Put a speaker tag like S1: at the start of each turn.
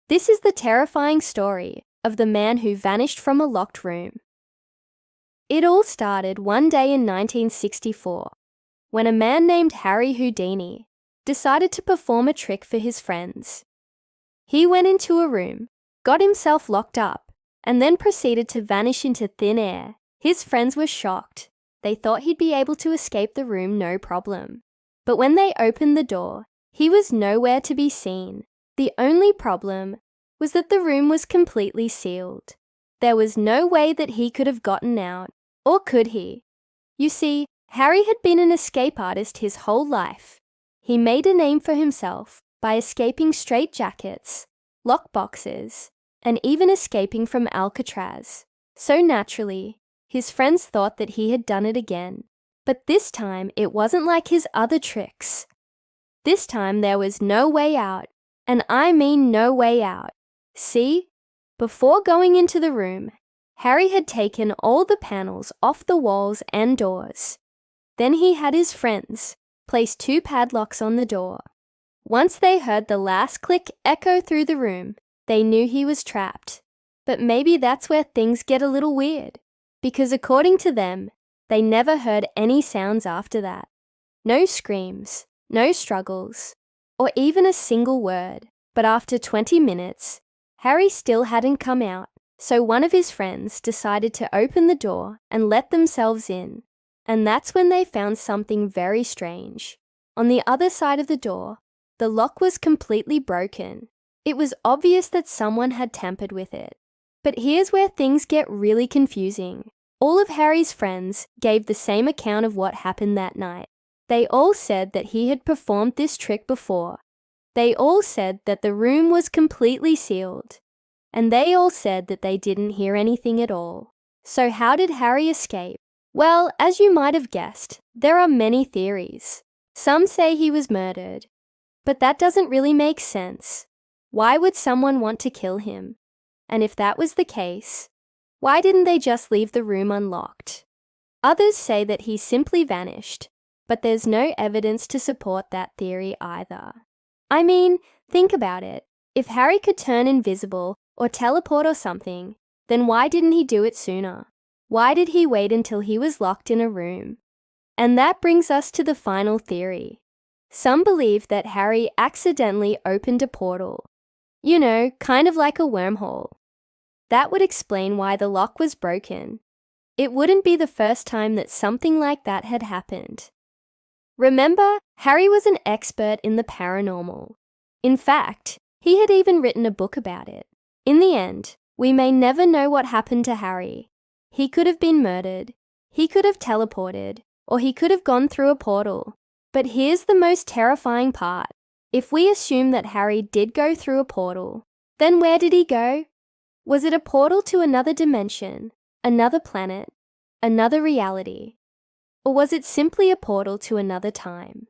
S1: This is the terrifying story of the man who vanished from a locked room. It all started one day in 1964, when a man named Harry Houdini decided to perform a trick for his friends. He went into a room, got himself locked up, and then proceeded to vanish into thin air. His friends were shocked. They thought he'd be able to escape the room no problem. But when they opened the door, he was nowhere to be seen. The only problem was that the room was completely sealed. There was no way that he could have gotten out, or could he? You see, Harry had been an escape artist his whole life. He made a name for himself by escaping straitjackets, lockboxes, and even escaping from Alcatraz. So naturally, his friends thought that he had done it again. But this time, it wasn't like his other tricks. This time, there was no way out, and I mean no way out. See? Before going into the room, Harry had taken all the panels off the walls and doors. Then he had his friends place 2 padlocks on the door. Once they heard the last click echo through the room, they knew he was trapped. But maybe that's where things get a little weird, because according to them, they never heard any sounds after that. No screams, no struggles, or even a single word. But after 20 minutes, Harry still hadn't come out, so one of his friends decided to open the door and let themselves in. And that's when they found something very strange. On the other side of the door, the lock was completely broken. It was obvious that someone had tampered with it. But here's where things get really confusing. All of Harry's friends gave the same account of what happened that night. They all said that he had performed this trick before. They all said that the room was completely sealed. And they all said that they didn't hear anything at all. So how did Harry escape? Well, as you might have guessed, there are many theories. Some say he was murdered. But that doesn't really make sense. Why would someone want to kill him? And if that was the case, why didn't they just leave the room unlocked? Others say that he simply vanished, but there's no evidence to support that theory either. I mean, think about it. If Harry could turn invisible or teleport or something, then why didn't he do it sooner? Why did he wait until he was locked in a room? And that brings us to the final theory. Some believe that Harry accidentally opened a portal. You know, kind of like a wormhole. That would explain why the lock was broken. It wouldn't be the first time that something like that had happened. Remember, Harry was an expert in the paranormal. In fact, he had even written a book about it. In the end, we may never know what happened to Harry. He could have been murdered, he could have teleported, or he could have gone through a portal. But here's the most terrifying part. If we assume that Harry did go through a portal, then where did he go? Was it a portal to another dimension, another planet, another reality? Or was it simply a portal to another time?